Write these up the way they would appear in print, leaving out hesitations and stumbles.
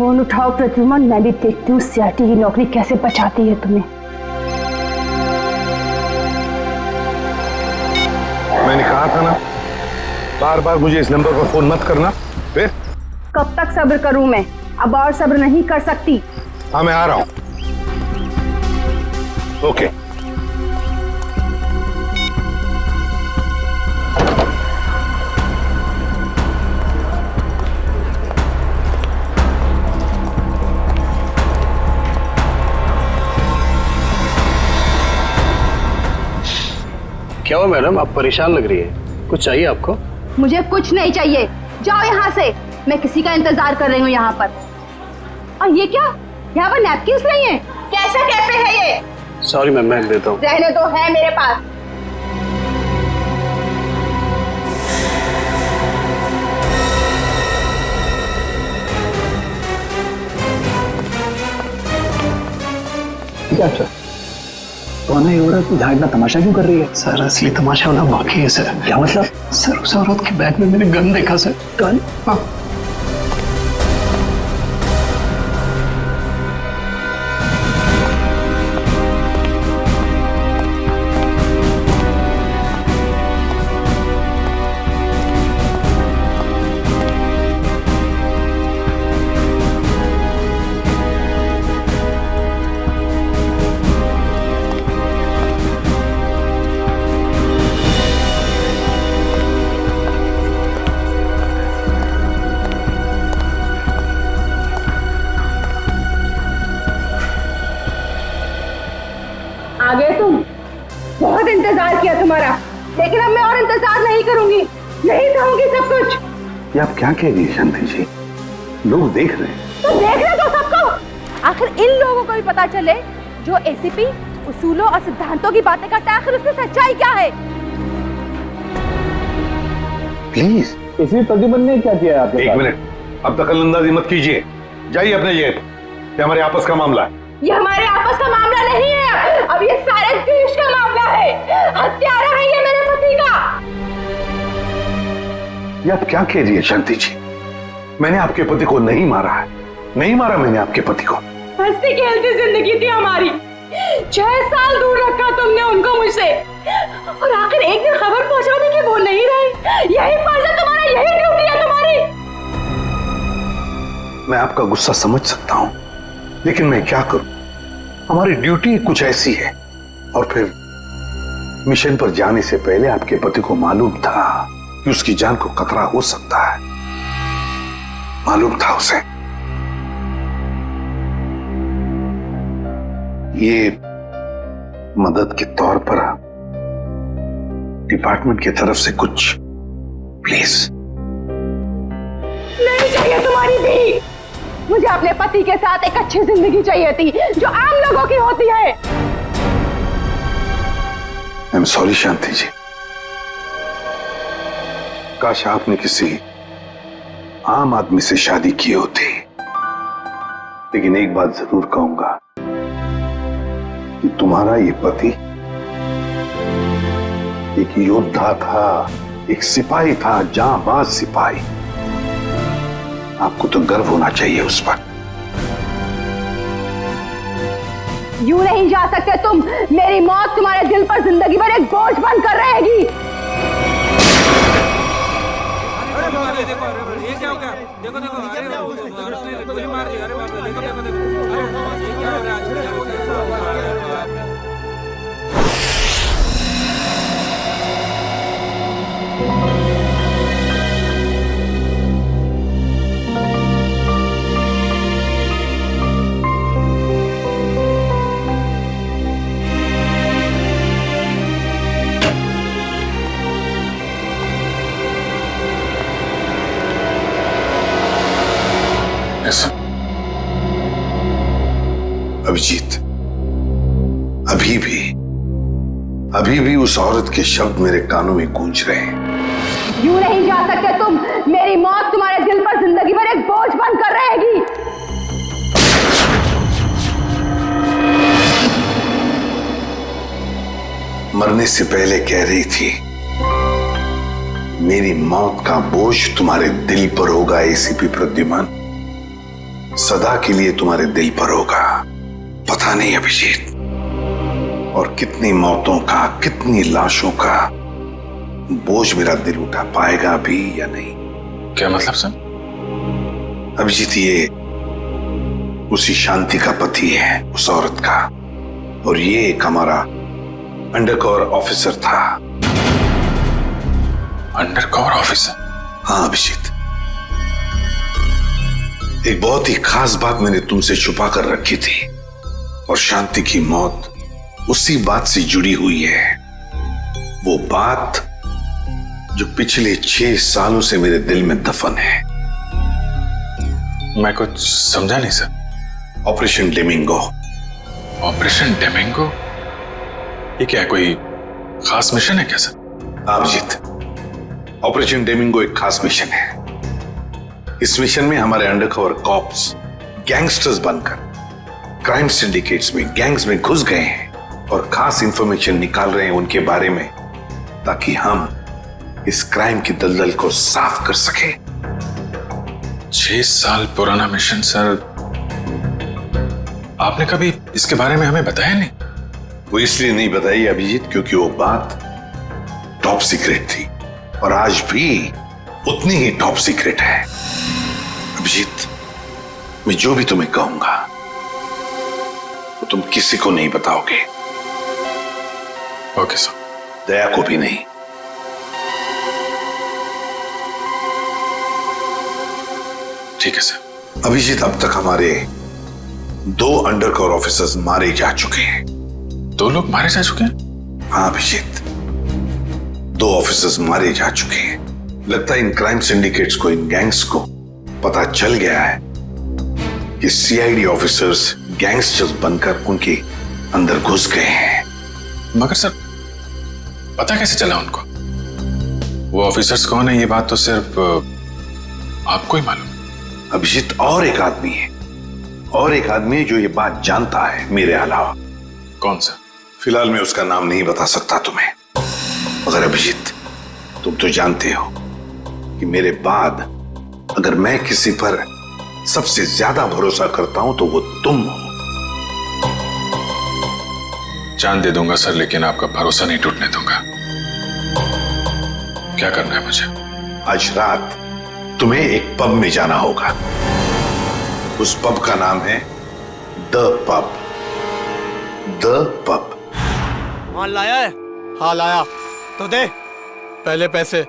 Phone उठाओ प्रद्युमन, मैं भी देखती हूँ सीआईडी की नौकरी कैसे बचाती है तुम्हें। मैंने कहा था ना, बार बार मुझे इस नंबर पर फोन मत करना। फिर कब तक सब्र करूं मैं? अब और सब्र नहीं कर सकती। हाँ, मैं आ रहा हूं। ओके। क्या हुआ मैडम, आप परेशान लग रही है? कुछ चाहिए आपको? मुझे कुछ नहीं चाहिए, जाओ यहाँ से। मैं किसी का इंतजार कर रही हूँ यहाँ पर। और ये क्या, यहाँ पर नैपकिन्स नहीं है? कैसा कैफे है ये? सॉरी मैम, मैं देता हूँ। रहने दो, है मेरे पास। क्या अच्छा कौन है ये औरत? यहाँ इतना तमाशा क्यों कर रही है? सर असली तमाशा होना बाकी है सर। क्या मतलब? सर उस औरत के बैग में मैंने गन देखा सर। गन? हाँ। आ गए तुम? बहुत इंतजार किया तुम्हारा, लेकिन अब मैं और इंतजार नहीं करूंगी, नहीं सहूंगी सब कुछ। ये आप क्या कह रही है शांति जी? लोग देख रहे हैं। तो देख रहे तो सबको। आखिर इन लोगों को भी पता चले जो एसीपी उसूलों और सिद्धांतों की बातें करता है, आखिर उसमें सच्चाई क्या है? प्लीज। इसी प्रद्युमन ने क्या किया है आपके? एक मिनट, अब दखलंदाजी मत कीजिए। जाइए अपने जगह पर। ये हमारे आपस का मामला है। ये हमारे आपस का मामला नहीं है, अब ये सारे देश का मामला है। हत्यारा है ये मेरे पति का। ये आप क्या कह रही है शांति जी? मैंने आपके पति को नहीं मारा है, नहीं मारा मैंने आपके पति को। हंसती खेलती जिंदगी थी हमारी, 6 साल दूर रखा तुमने उनको मुझसे, और आखिर एक दिन खबर पहुंचाने की वो नहीं रही। यही फर्ज है तुम्हारा, यही ड्यूटी है तुम्हारी। मैं आपका गुस्सा समझ सकता हूं, लेकिन मैं क्या करूं? हमारी ड्यूटी कुछ ऐसी है। और फिर मिशन पर जाने से पहले आपके पति को मालूम था कि उसकी जान को खतरा हो सकता है। मालूम था उसे। ये मदद के तौर पर डिपार्टमेंट की तरफ से कुछ प्लीज। नहीं चाहिए तुम्हारी भी। मुझे अपने पति के साथ एक अच्छी जिंदगी चाहिए थी, जो आम लोगों की होती है। आई एम सॉरी शांति जी। काश आपने किसी आम आदमी से शादी की होती। लेकिन एक बात जरूर कहूंगा कि तुम्हारा ये पति एक योद्धा था, एक सिपाही था, जांबाज सिपाही। आपको तो गर्व होना चाहिए उस पर। यूं नहीं जा सकते तुम। मेरी मौत तुम्हारे दिल पर जिंदगी भर एक बोझ बनकर रहेगी। देखो ये क्या हो गया? देखो देखो, अरे गोली मार दी। अरे बाप रे, देखो देखो देखो, अरे ये क्या हो रहा है आज? अभिजीत, अभी भी उस औरत के शब्द मेरे कानों में गूंज रहे हैं। यूं नहीं जा सकते तुम। मेरी मौत तुम्हारे दिल पर जिंदगी भर एक बोझ बनकर रहेगी। मरने से पहले कह रही थी, मेरी मौत का बोझ तुम्हारे दिल पर होगा एसीपी प्रद्युमन। सदा के लिए तुम्हारे दिल पर होगा। पता नहीं अभिजीत, और कितनी मौतों का, कितनी लाशों का बोझ मेरा दिल उठा पाएगा भी या नहीं। क्या मतलब सर? अभिजीत, ये उसी शांति का पति है, उस औरत का, और ये एक हमारा अंडरकवर ऑफिसर था। Undercover officer? हाँ अभिजीत, एक बहुत ही खास बात मैंने तुमसे छुपा कर रखी थी, और शांति की मौत उसी बात से जुड़ी हुई है। वो बात जो पिछले 6 सालों से मेरे दिल में दफन है। मैं कुछ समझा नहीं सर। ऑपरेशन डेमिंगो। ऑपरेशन डेमिंगो? ये क्या, कोई खास मिशन है क्या सर? अभिजीत, ऑपरेशन डेमिंगो एक खास मिशन है। इस मिशन में हमारे अंडरकवर कॉप्स गैंगस्टर्स बनकर क्राइम सिंडिकेट्स में, गैंग्स में घुस गए हैं और खास इंफॉर्मेशन निकाल रहे हैं उनके बारे में, ताकि हम इस क्राइम की दलदल को साफ कर सके। 6 साल पुराना मिशन सर। आपने कभी इसके बारे में हमें बताया नहीं? वो इसलिए नहीं बताई अभिजीत, क्योंकि वो बात टॉप सीक्रेट थी, और आज भी उतनी ही टॉप सीक्रेट है। अभिजीत, मैं जो भी तुम्हें कहूंगा वो तुम किसी को नहीं बताओगे। Okay sir. दया को भी नहीं। ठीक है सर। अभिजीत, अब तक हमारे 2 अंडरकवर ऑफिसर्स मारे जा चुके हैं। 2 लोग मारे जा चुके हैं? हाँ अभिजीत, 2 ऑफिसर्स मारे जा चुके हैं। लगता है इन क्राइम सिंडिकेट्स को, इन गैंग्स को पता चल गया है कि सीआईडी ऑफिसर्स गैंगस्टर्स बनकर उनके अंदर घुस गए हैं। मगर सर, पता कैसे चला उनको? वो ऑफिसर्स कौन है ये बात तो सिर्फ आपको ही मालूम है। अभिजीत, और एक आदमी है, और एक आदमी है जो ये बात जानता है मेरे अलावा। कौन सा? फिलहाल मैं उसका नाम नहीं बता सकता तुम्हें, मगर अभिजीत, तुम तो जानते हो कि मेरे बाद अगर मैं किसी पर सबसे ज्यादा भरोसा करता हूं तो वो तुम हो। जान दे दूंगा सर, लेकिन आपका भरोसा नहीं टूटने दूंगा। क्या करना है मुझे? आज रात तुम्हें एक पब में जाना होगा। उस पब का नाम है द पब। The pub. माल लाया है? हाँ लाया। तो दे पहले पैसे।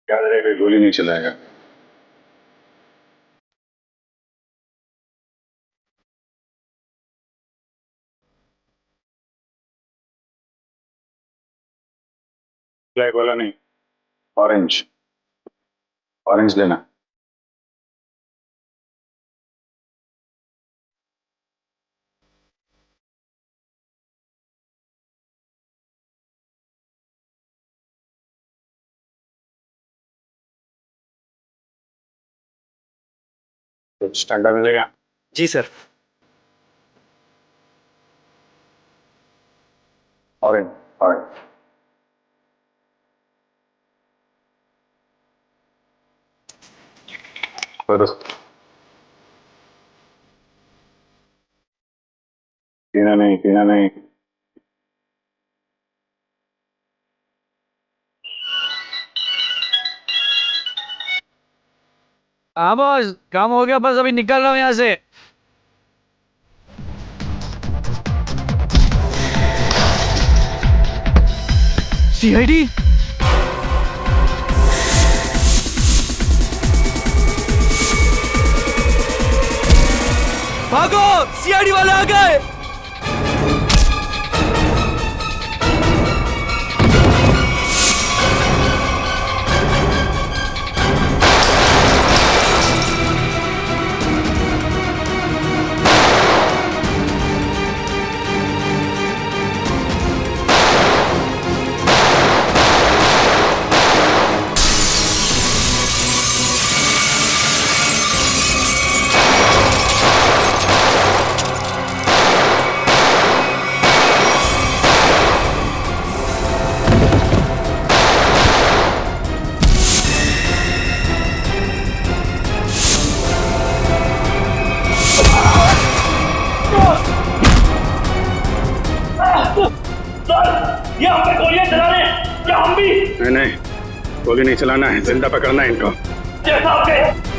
याद रहेगा, गोली नहीं चलाएगा। ब्लैक वाला नहीं, ऑरेंज। ऑरेंज लेना। कुछ ठंडा मिलेगा? जी सर। ऑरेंज। ऑरेंज। पीना नहीं, पीना नहीं। हाँ बॉस, काम हो गया, बस अभी निकल रहा हूँ यहाँ से। सीआईडी? भागो, सीआईडी वाले आ गए। सर, ये हम पे गोलियां चला रहे हैं, क्या हम भी? नहीं, गोली नहीं चलाना है, जिंदा पकड़ना है इनको। जैसा आपके।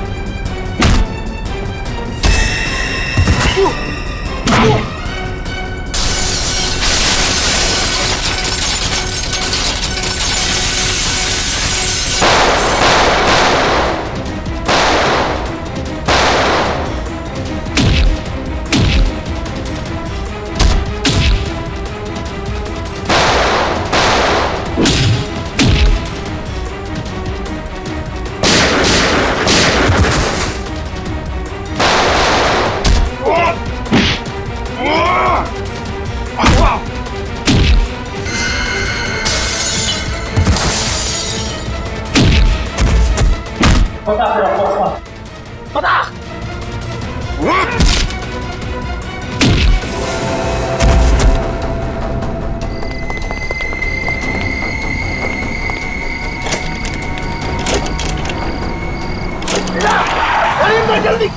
जल्दी।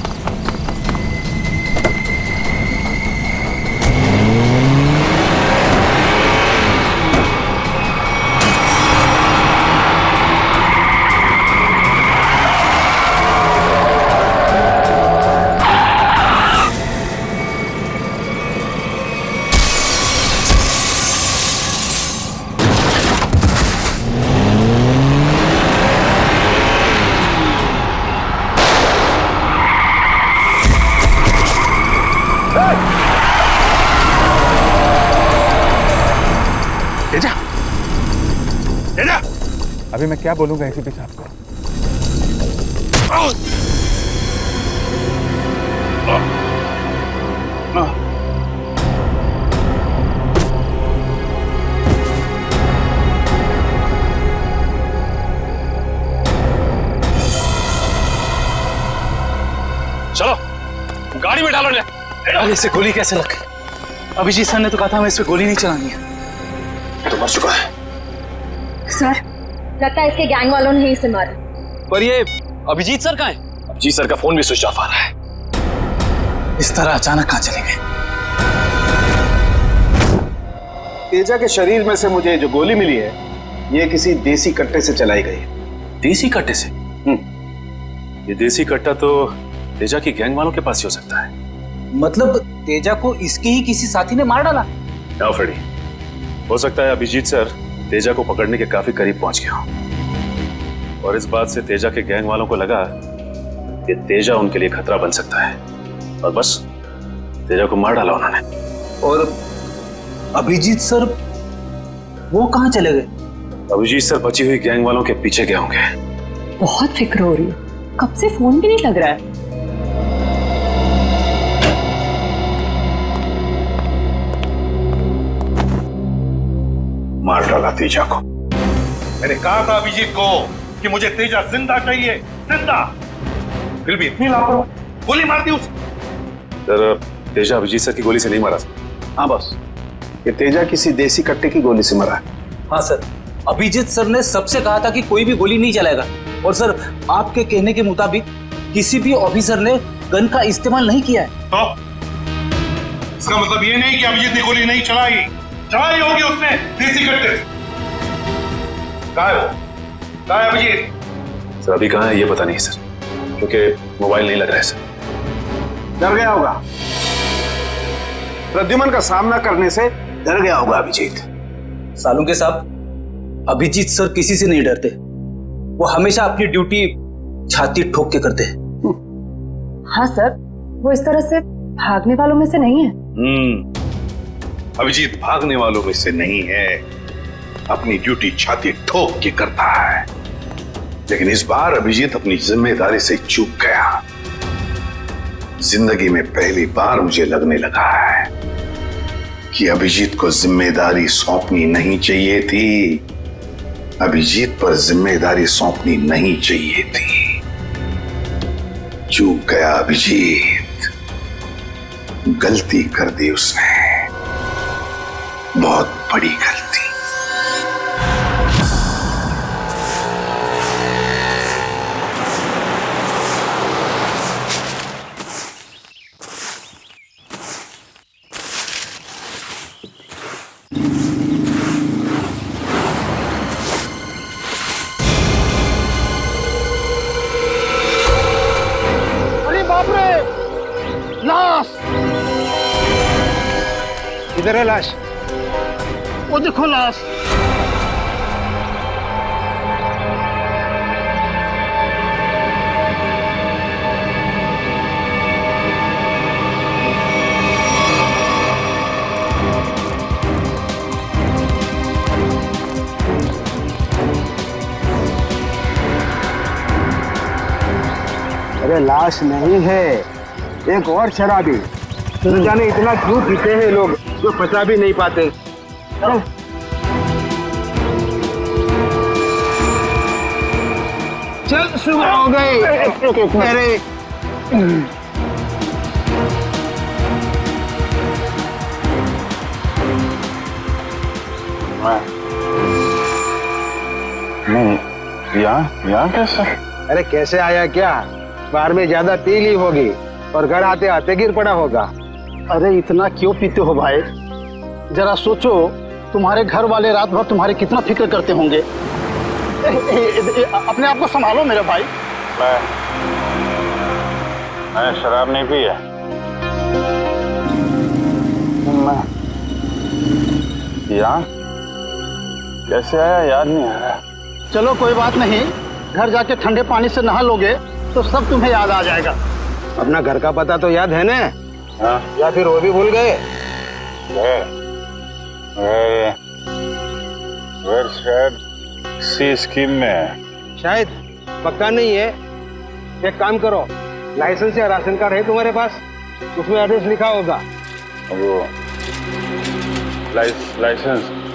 अभी मैं क्या बोलूंगा एसीपी साहब को? चलो गाड़ी में डालो। अरे इसे गोली कैसे लग गई? अभिजीत सर ने तो कहा था हमें इस पे गोली नहीं चलानी है। तो मर चुका है सर, लगता है इसके गैंग वालों ने ही इसे मारा। पर ये अभिजीत सर कहाँ है? अभिजीत सर का फोन भी स्विच ऑफ आ रहा है। इस तरह अचानक कहाँ चले गए? तेजा के शरीर में से मुझे जो गोली मिली है, ये किसी देसी कट्टे से चलाई गई है। देसी कट्टे से? ये देसी कट्टा तो तेजा की गैंग वालों के पास ही हो सकता है। मतलब तेजा को इसके ही किसी साथी ने मार डाला? ना फ्रेडी, हो सकता है अभिजीत सर तेजा को पकड़ने के काफी करीब पहुंच गया हो और इस बात से तेजा के गैंग वालों को लगा कि तेजा उनके लिए खतरा बन सकता है और बस तेजा को मार डाला उन्होंने। और अभिजीत सर वो कहाँ चले गए? अभिजीत सर बची हुई गैंग वालों के पीछे गए होंगे। बहुत फिक्र हो रही है, कब से फोन भी नहीं लग रहा है। मार डाला तेजा को। मैंने कहा था अभिजीत को कि मुझे तेजा जिंदा चाहिए, जिंदा। फिर भी इतनी लापरवाही, गोली मार दी उसे। सर, तेजा अभिजीत सर की गोली से नहीं मारा। हाँ बॉस, ये तेजा किसी देसी कट्टे की गोली से मरा है। हाँ सर, अभिजीत सर ने सबसे कहा था कि कोई भी गोली नहीं चलाएगा और सर आपके कहने के मुताबिक किसी भी ऑफिसर ने गन का इस्तेमाल नहीं किया है। तो इसका मतलब ये नहीं कि अभिजीत ने गोली नहीं चलाई होगी उसने देसी कट्टे से। कहाँ है वो? कहाँ है अभिजीत? सर अभी कहाँ है ये पता नहीं सर, क्योंकि मोबाइल नहीं लग रहा है सर। डर गया होगा, प्रद्युमन का सामना करने से डर गया होगा अभिजीत। सालों के साहब, अभिजीत सर किसी से नहीं डरते, वो हमेशा अपनी ड्यूटी छाती ठोक के करते हैं। हाँ सर, वो इस तरह से भागने वालों में से नहीं है। अभिजीत भागने वालों में से नहीं है, अपनी ड्यूटी छाती ठोक के करता है। लेकिन इस बार अभिजीत अपनी जिम्मेदारी से चूक गया। जिंदगी में पहली बार मुझे लगने लगा है कि अभिजीत को जिम्मेदारी सौंपनी नहीं चाहिए थी। अभिजीत पर जिम्मेदारी सौंपनी नहीं चाहिए थी। चूक गया अभिजीत, गलती कर दी उसने, बहुत बड़ी गलती। किधर है लाश? वो देखो लाश। अरे लाश नहीं है, एक और शराबी। न जाने इतना क्यों पीते हैं लोग जो पचा भी नहीं पाते। चल सुबह हो गई। अरे नहीं, यहाँ कैसे? अरे कैसे आया क्या? बाहर में ज्यादा पी ली होगी और घर आते आते गिर पड़ा होगा। अरे इतना क्यों पीते हो भाई? जरा सोचो, तुम्हारे घर वाले रात भर तुम्हारे कितना फिक्र करते होंगे। अपने आप को संभालो मेरे भाई। मैंने शराब नहीं पी है। यहाँ कैसे आया याद नहीं आ रहा। चलो कोई बात नहीं, घर जाके ठंडे पानी से नहा लोगे तो सब तुम्हें याद आ जाएगा। अपना घर का पता तो याद है ना? हाँ? या फिर वो भी भूल गए? घर शायद सी स्कीम में है। शायद, पक्का नहीं है। एक काम करो, लाइसेंस या राशन कार्ड है तुम्हारे पास? उसमें एड्रेस लिखा होगा। वो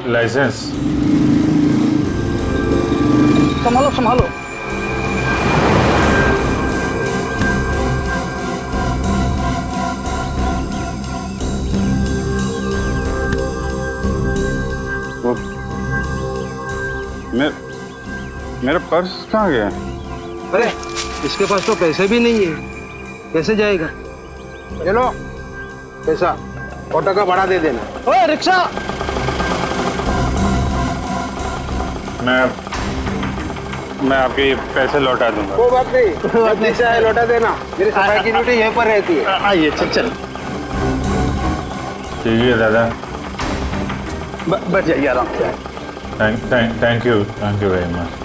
लाइसेंस संभालो संभालो। मेरा पर्स कहाँ गया? अरे इसके पास तो पैसे भी नहीं है, कैसे जाएगा? चलो पैसा ऑटो का भाड़ा दे देना। ओए रिक्शा। मैं आपके पैसे लौटा दूंगा। कोई बात नहीं, पैसा है लौटा देना। मेरी सफाई की ड्यूटी यहीं पर रहती है। आइए चल चल। ठीक है दादा। बच जाइए आराम से। Thank you very much.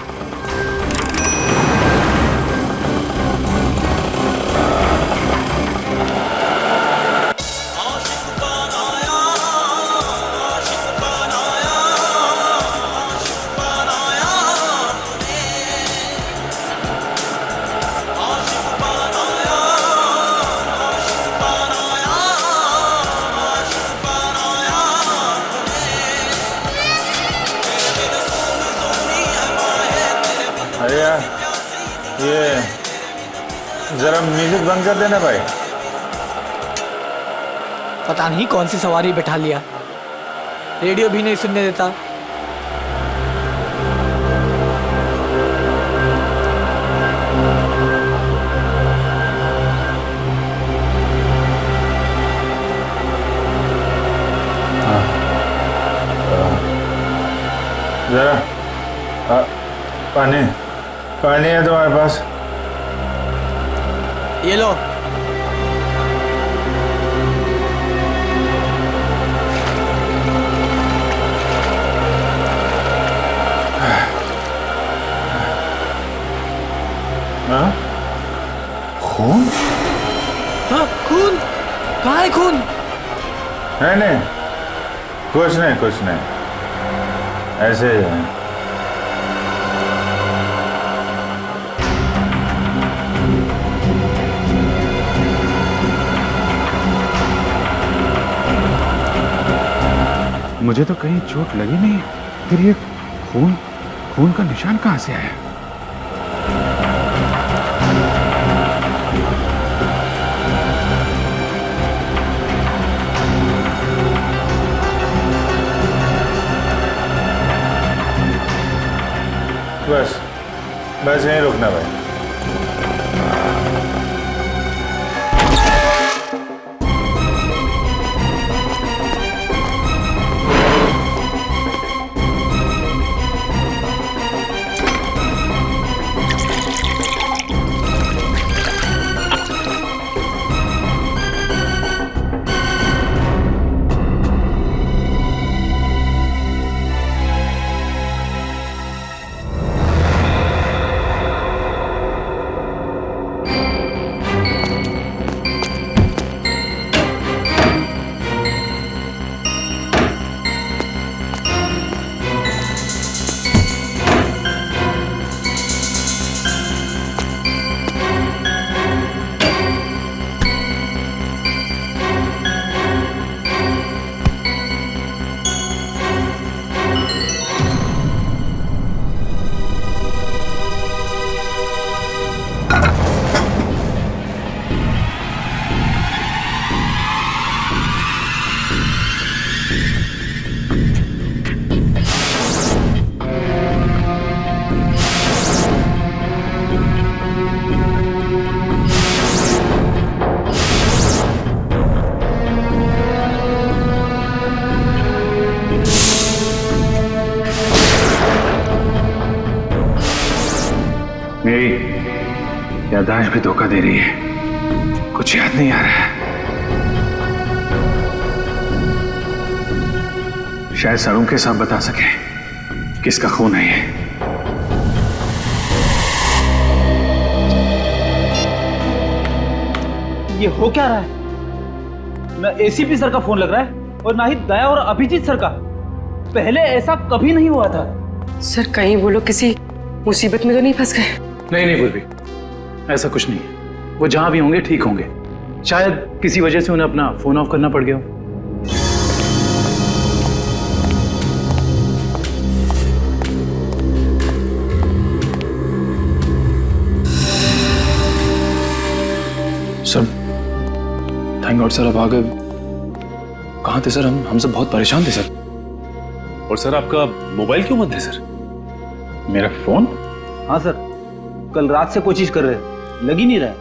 अरे यार, ये जरा म्यूजिक बंद कर देना भाई। पता नहीं कौन सी सवारी बैठा लिया, रेडियो भी नहीं सुनने देता। जरा पानी है तुम्हारे पास? ये लो। खून? हाँ खून? कहाँ है खून? नहीं, कुछ नहीं, ऐसे ही है। मुझे तो कहीं चोट लगी नहीं, फिर ये खून का निशान कहाँ से आया? बस यहीं रुकना भाई। मेरी याददाश्त भी धोखा दे रही है, कुछ याद नहीं आ रहा है। शायद सरों के साथ बता सके किसका खून है ये। ये हो क्या रहा है? ना एसीपी सर का फोन लग रहा है और ना ही दया और अभिजीत सर का। पहले ऐसा कभी नहीं हुआ था। सर कहीं वो लोग किसी मुसीबत में तो नहीं फंस गए? नहीं पूर्वी, ऐसा कुछ नहीं है। वो जहां भी होंगे ठीक होंगे। शायद किसी वजह से उन्हें अपना फोन ऑफ करना पड़ गया हो। सर थैंक गॉड सर, अब आ गए। कहाँ थे सर? हम सब बहुत परेशान थे सर। और सर आपका मोबाइल क्यों बंद है सर? मेरा फोन? हाँ सर, कल रात से कोशिश कर रहे हैं, लग ही नहीं रहा है।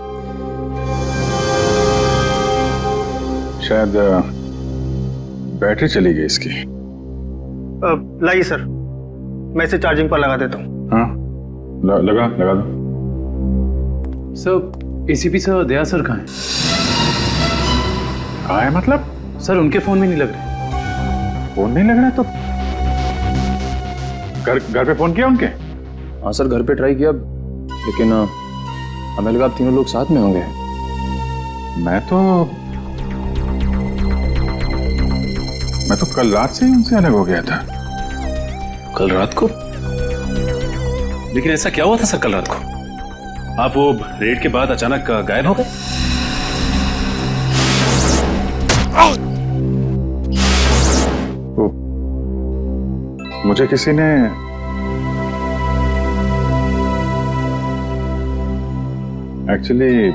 शायद बैटरी चली गई इसकी। लाइए सर, मैं इसे चार्जिंग पर लगा देता हूँ। हाँ लगा दो। सर एसीपी सर दया सर कहाँ हैं? कहाँ है मतलब? सर उनके फोन में नहीं लग रहे। फोन नहीं लग रहा है तो घर पे फोन किया उनके? हाँ सर घर पे ट्राई किया, लेकिन हमें लगा आप तीनों लोग साथ में होंगे। मैं तो कल रात से ही उनसे अलग हो गया था। कल रात को? लेकिन ऐसा क्या हुआ था सर कल रात को? आप वो रेड के बाद अचानक गायब हो गए? मुझे किसी ने एक्चुअली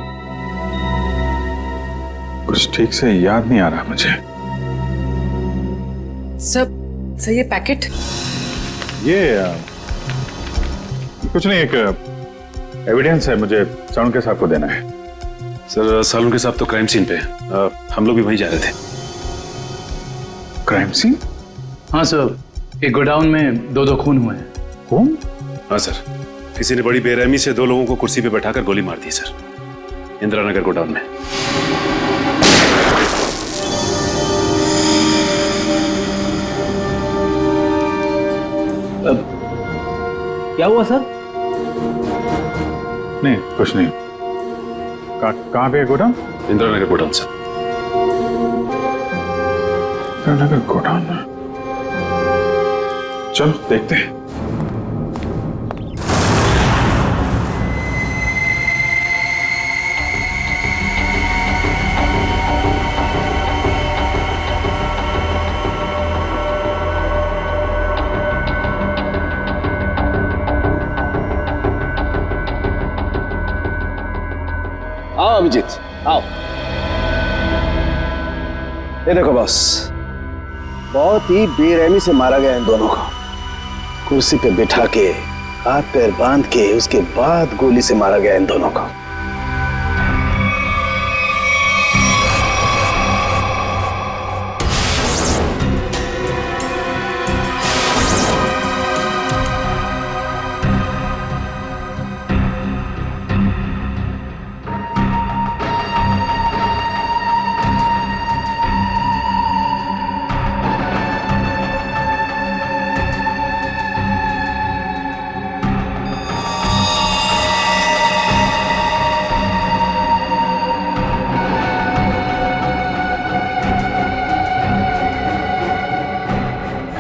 कुछ ठीक से याद नहीं आ रहा मुझे। सब सही है? पैकेट ये कुछ नहीं, एक एविडेंस है, मुझे सालुंके साहब को देना है। सर सालुंके साहब तो क्राइम सीन पे हम लोग भी वहीं जा रहे थे। Crime scene? हाँ सर, एक गोडाउन में दो खून हुए हैं। खून? हाँ सर, किसी ने बड़ी बेरहमी से 2 लोगों को कुर्सी पे बैठाकर गोली मार दी सर, इंदिरा नगर गोडाउन में। क्या हुआ सर? नहीं कुछ नहीं। कहाँ पे है godown? Indira Nagar godown sir. Indira Nagar godown में, चलो देखते हैं। आओ अभिजीत, आओ। ये देखो बॉस, बहुत ही बेरहमी से मारा गया इन दोनों को। कुर्सी पे बिठा के, हाथ पैर बांध के, उसके बाद गोली से मारा गया इन दोनों को।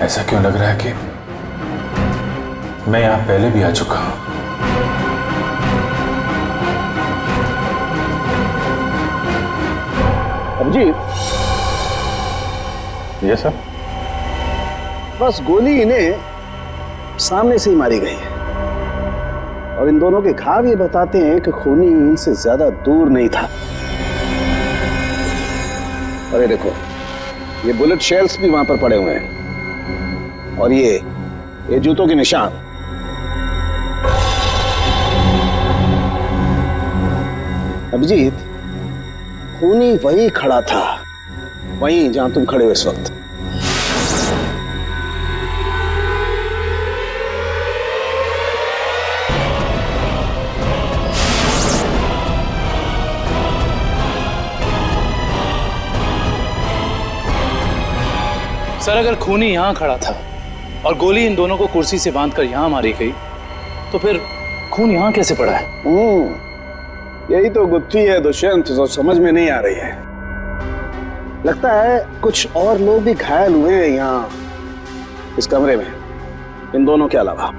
ऐसा क्यों लग रहा है कि मैं यहां पहले भी आ चुका हूं? अभिजीत, ये सर? बस गोली इन्हें सामने से ही मारी गई है, और इन दोनों के घाव ये बताते हैं कि खूनी इनसे ज्यादा दूर नहीं था। अरे देखो, ये बुलेट शेल्स भी वहां पर पड़े हुए हैं, और ये जूतों के निशान। अभिजीत, खूनी वहीं खड़ा था, वहीं जहां तुम खड़े हो इस वक्त। सर अगर खूनी यहाँ खड़ा था और गोली इन दोनों को कुर्सी से बांधकर यहाँ मारी गई तो फिर खून यहाँ कैसे पड़ा है? यही तो गुत्थी है दुष्यंत, जो समझ में नहीं आ रही है। लगता है कुछ और लोग भी घायल हुए हैं यहाँ इस कमरे में, इन दोनों के अलावा।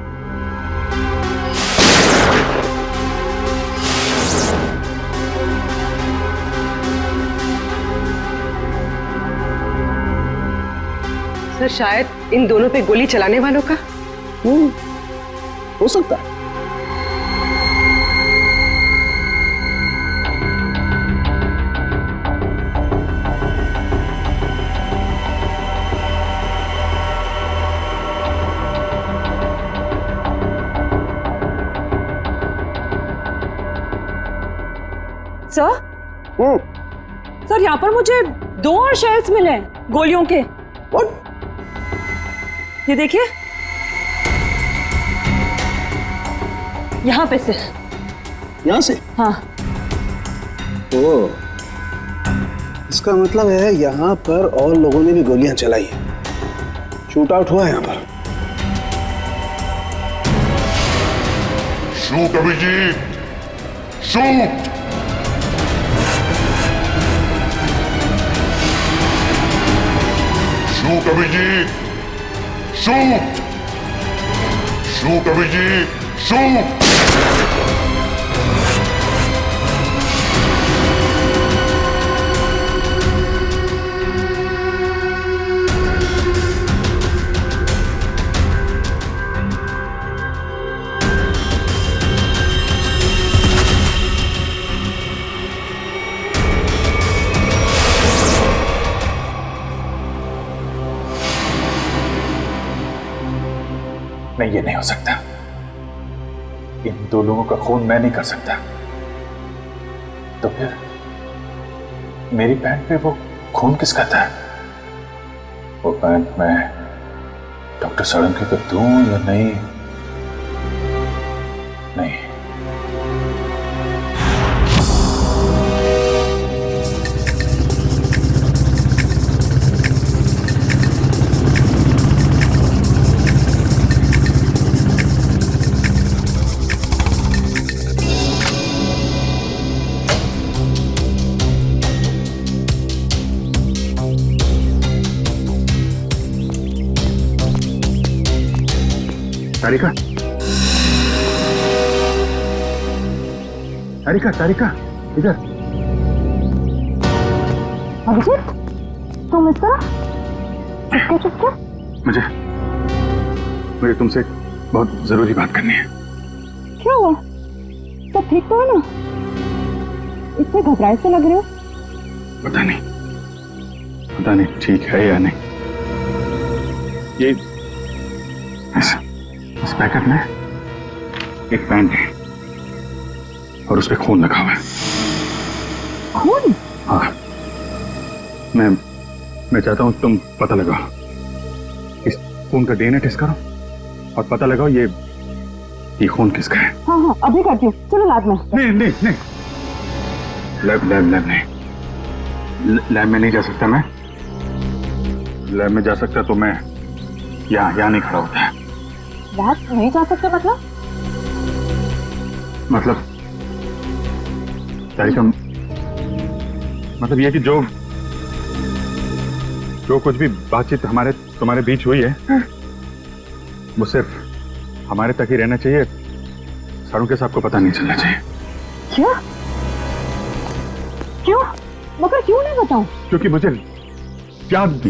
सर शायद इन दोनों पे गोली चलाने वालों का। हो सकता है। सर सर यहाँ पर मुझे 2 और शेल्स मिले हैं गोलियों के। ये देखिए, यहाँ पे से। यहाँ से? हाँ। ओ, इसका मतलब है यहाँ पर और लोगों ने भी गोलियां चलाई हैं। शूट आउट हुआ है यहाँ पर। Shoot Abhijit, shoot. Shoot Abhijit, shoot. Shoot Abhijit, shoot. नहीं, ये नहीं हो सकता। इन 2 लोगों का खून मैं नहीं कर सकता। तो फिर मेरी पैंट पे वो खून किसका था? वो पैंट मैं डॉक्टर साळुंखे को दूं या नहीं? नहीं। तारिका, तारिका, तारिका, इधर। अभिजीत, तुम इस तरह चुपके चुपके? मुझे तुमसे एक बहुत जरूरी बात करनी है। क्या हुआ? सब ठीक तो है ना? इतने घबराए से लग रहे हो। पता नहीं ठीक है या नहीं। ये इस पैकेट में एक पैंट है और उस पे खून लगा हुआ है। खून? हाँ, मैं चाहता हूं तुम पता लगाओ, इस खून का डीएनए टेस्ट करो और पता लगाओ ये खून किसका है। हाँ हाँ, अभी करती हूँ। चलो लैब में। नहीं, लैब नहीं, लैब में नहीं जा सकता मैं। लैब में जा सकता तो मैं यहाँ नहीं खड़ा होता है। लैब नहीं जा सकते मतलब तारिका, मतलब ये कि जो कुछ भी बातचीत तुम्हारे बीच हुई है वो सिर्फ हमारे तक ही रहना चाहिए। साळुंखे साहब को पता नहीं चलना चाहिए। क्या? क्यों? मगर क्यों नहीं बताऊं? क्योंकि मुझे याद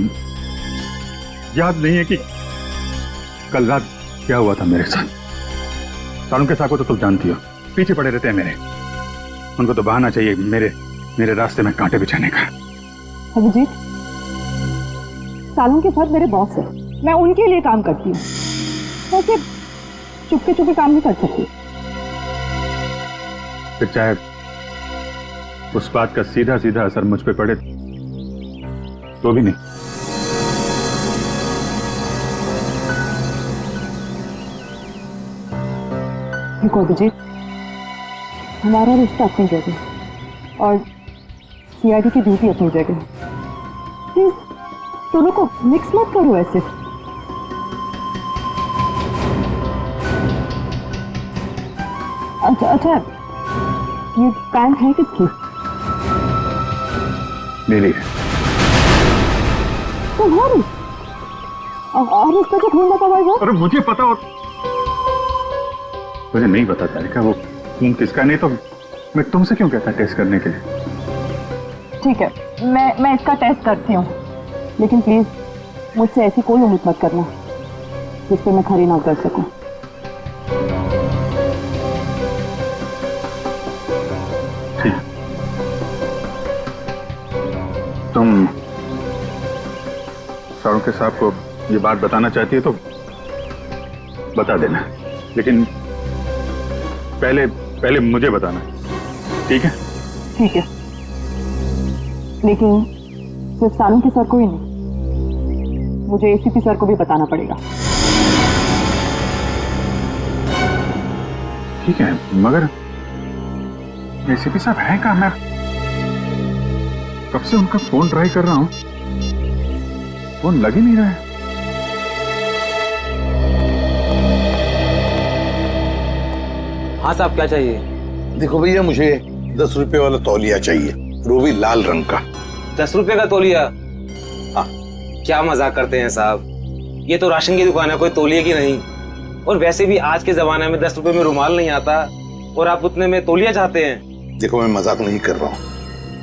नहीं है कि कल रात क्या हुआ था मेरे साथ। साळुंखे साहब को तो तुम जानती हो, पीछे पड़े रहते हैं मेरे। उनको तो बहाना चाहिए मेरे रास्ते में कांटे बिछाने का। अभिजीत, साळुंखे साहब मेरे बॉस है, मैं उनके लिए काम करती हूँ। वैसे चुपके चुपके काम नहीं कर सकती। फिर चाहे उस बात का सीधा सीधा असर मुझ पे पड़े तो भी नहीं। देखो अभिजीत, हमारा रिश्ता अपनी जगह और सीआईडी की ड्यूटी अपनी जगह। प्लीज दोनों को मिक्स मत करो ऐसे। अच्छा, ये पैंट है किसकी? मेरी। तुम्हारी? और इसका जो खून बता भाई? अरे मुझे पता और मुझे नहीं पता तारिका वो खून किसका, नहीं तो मैं तुमसे क्यों कहता टेस्ट करने के लिए। ठीक है, मैं इसका टेस्ट करती हूँ, लेकिन प्लीज मुझसे ऐसी कोई उम्मीद मत करना जिस पे मैं खरी ना उतर सकूं। ठीक, तुम सारुण के साहब को ये बात बताना चाहती है तो बता देना, लेकिन पहले मुझे बताना, ठीक है? ठीक है, लेकिन सिर्फ सारुण के सर को ही नहीं, मुझे एसीपी सर को भी बताना पड़ेगा। ठीक है, मगर एसीपी साहब हैं कहाँ? मैं कब से उनका फोन ट्राई कर रहा हूं, फोन लग ही नहीं रहा है। हाँ साहब, क्या चाहिए? देखो भैया, मुझे 10 रुपए वाला तौलिया चाहिए, वो भी लाल रंग का। 10 रुपए का तौलिया? हाँ। क्या मजाक करते हैं साहब, ये तो राशन की दुकान है, कोई तौलिए की नहीं। और वैसे भी आज के जमाने में 10 रुपए में रुमाल नहीं आता, और आप उतने में तौलिया चाहते हैं? देखो, मैं मजाक नहीं कर रहा हूँ,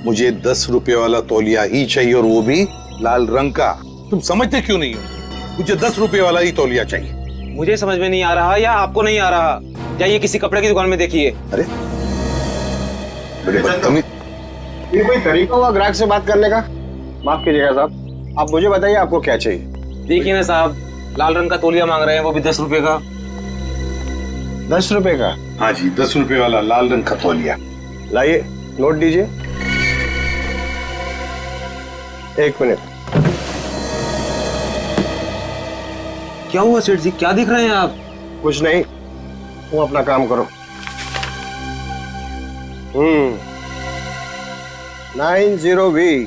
मुझे 10 रुपए वाला तौलिया ही चाहिए, और वो भी लाल रंग का। तुम समझते क्यों नहीं हो? मुझे 10 रुपए वाला ही तौलिया चाहिए। मुझे समझ में नहीं आ रहा या आपको नहीं आ रहा? जाइए किसी कपड़े की दुकान में देखिए। अरे बड़े बदतमीज। ये कोई तरीका हुआ ग्राहक से बात करने का? माफ कीजिएगा साहब, आप मुझे बताइए आपको क्या चाहिए। देखिए ना साहब, लाल रंग का तौलिया मांग रहे हैं, वो भी 10 रुपए का। 10 रुपए का? हाँ जी, 10 रुपए वाला लाल रंग का तौलिया। लाइए, नोट दीजिए। 1 मिनट। क्या हुआ सेठ जी, क्या दिख रहे हैं आप? कुछ नहीं, तुम अपना काम करो। 90B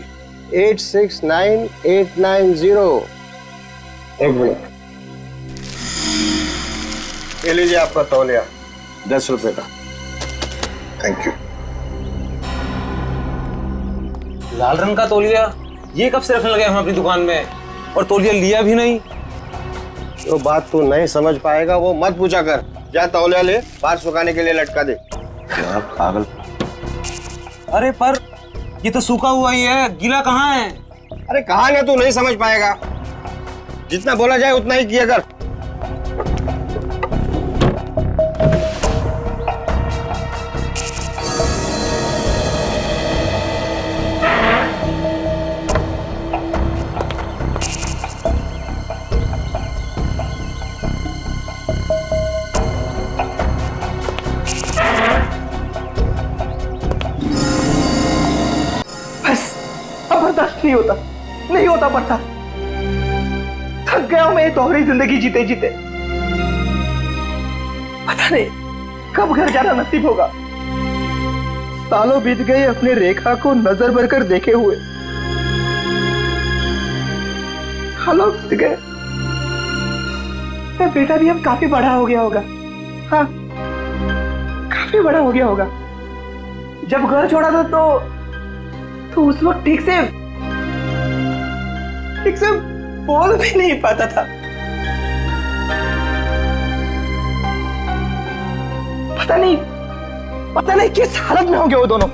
869890। 1 मिनट। ये लीजिए आपका तौलिया, 10 रुपए का। Thank you. लाल रंग का तौलिया? ये कब से रखने लगे हम अपनी दुकान में, और तौलिया लिया भी नहीं? जो बात तू नहीं समझ पाएगा वो मत पूछा कर। जा तौलिया ले, बाहर सुखाने के लिए लटका दे। क्या पागल। अरे पर ये तो सूखा हुआ ही है, गीला कहाँ है? अरे कहा ना, तू नहीं समझ पाएगा। जितना बोला जाए उतना ही किया कर। नहीं होता पड़ता। थक गया हूं मैं ये दोहरी जिंदगी जीते जीते। पता नहीं कब घर जाना नसीब होगा। सालों बीत गए अपने रेखा को नजर भर कर देखे हुए। सालों बीत गए, मेरा बेटा भी अब काफी बड़ा हो गया होगा। हाँ, काफी बड़ा हो गया होगा। जब घर छोड़ा था तो उस वक्त ठीक से बोल भी नहीं पाता था। पता नहीं किस हालत में होंगे वो दोनों।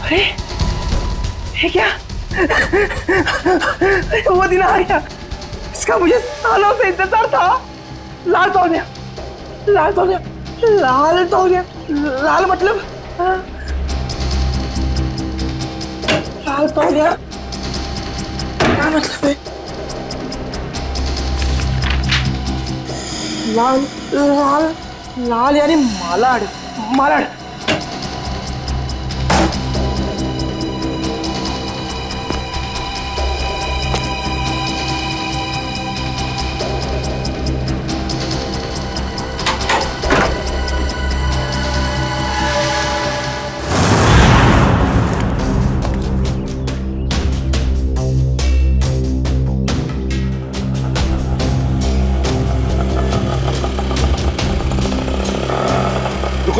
अरे ये क्या? वो दिन आ गया, इसका मुझे सालों से इंतजार था। लाल तौलिया, लाल तौलिया, लाल तौलिया, लाल मतलब लाल तौलिया क्या मतलब है? लाल लाल लाल यानी मालाड, मालाड।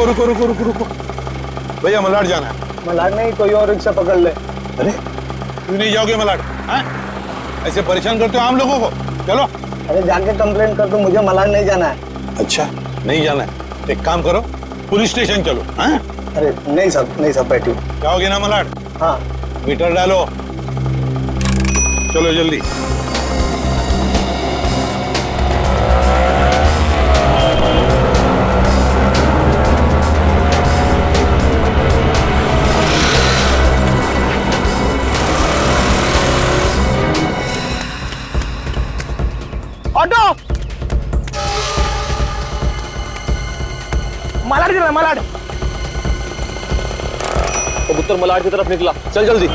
रुको रुको रुको रुको रुको, भैया मलाड जाना है। मलाड नहीं, कोई और रिक्शा पकड़ ले। अरे क्यों नहीं जाओगे मलाड? हाँ? ऐसे परेशान करते हो आम लोगों को। चलो। अरे जाके कंप्लेंट कर दो, मुझे मलाड नहीं जाना है। अच्छा नहीं जाना है, एक काम करो पुलिस स्टेशन चलो। हाँ? अरे नहीं सब बैठी। जाओगे ना मलाड? हाँ। मीटर डालो, चलो जल्दी। ऑटो, मलाड चला, मलाड। कबूतर मलाड की तरफ निकला, चल जल्दी।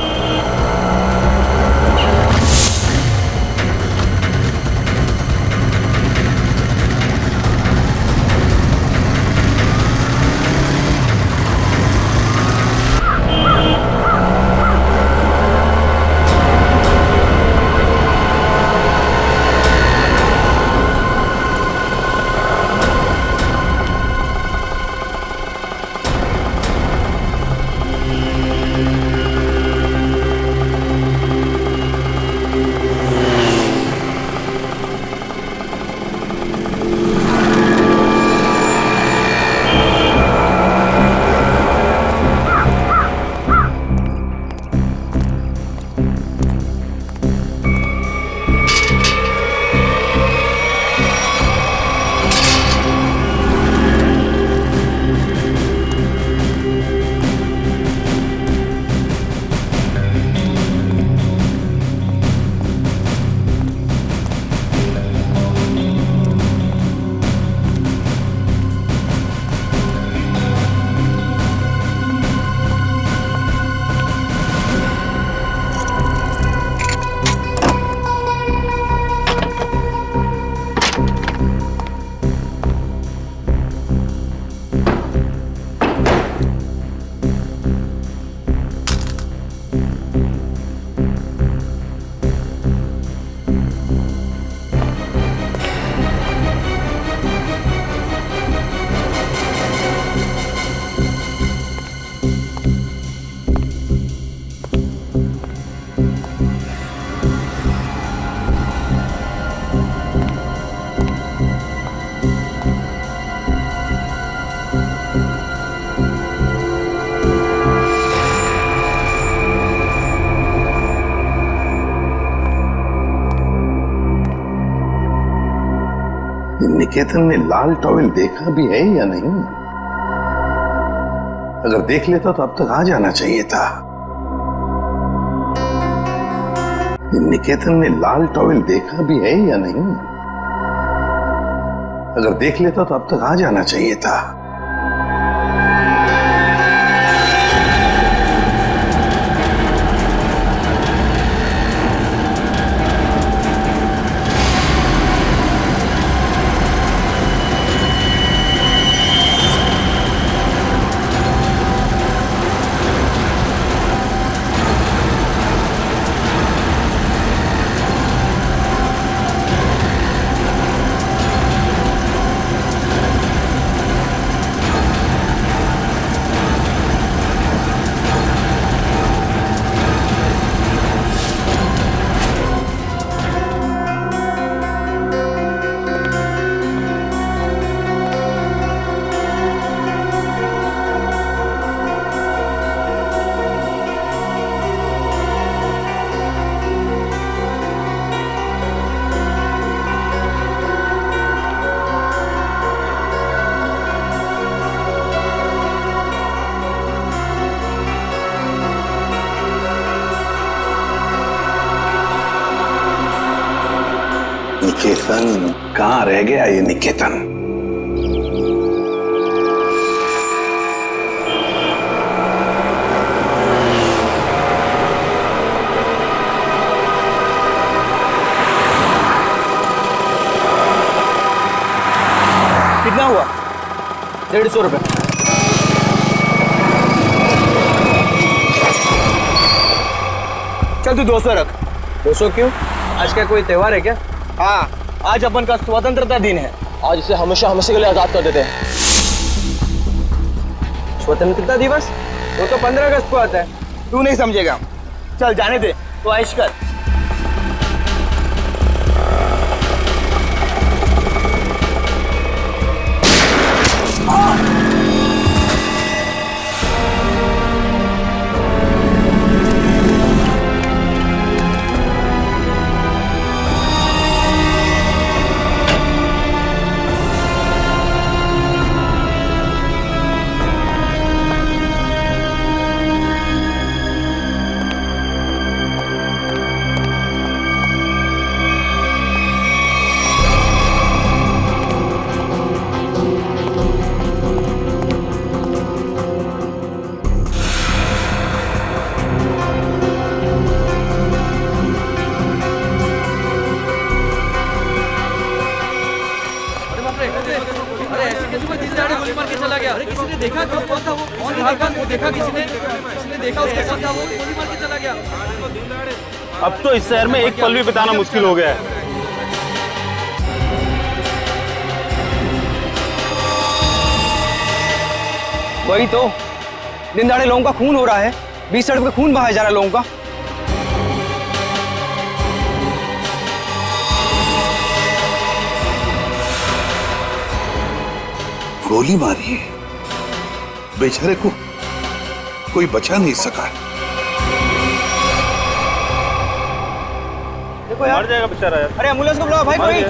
निकेतन ने लाल टॉवेल देखा भी है या नहीं? अगर देख लेता तो अब तक आ जाना चाहिए था। निकेतन ने लाल टॉवेल देखा भी है या नहीं? अगर देख लेता तो अब तक आ जाना चाहिए था। निकेतन कहाँ रह गया ये निकेतन? कितना हुआ? 150 रुपए। चल तू 200 रख। 200 क्यों? आज क्या कोई त्योहार है क्या? हाँ, आज अपन का स्वतंत्रता दिन है। आज इसे हमेशा हमेशा के लिए आजाद कर देते हैं। स्वतंत्रता दिवस वो तो 15 अगस्त को आता है। तू नहीं समझेगा, चल जाने दे, तो ऐश कर। अब तो इस शहर में एक पल भी बिताना मुश्किल हो गया है। वही तो, दिन दहाड़े लोगों का खून हो रहा है, बीच सड़क पे खून बहाया जा रहा है लोगों का। गोली मारी है, बेचारे को कोई बचा नहीं सका। देखो यार, मर जाएगा बेचारा यार। अरे एम्बुलेंस को बुलाओ भाई कोई।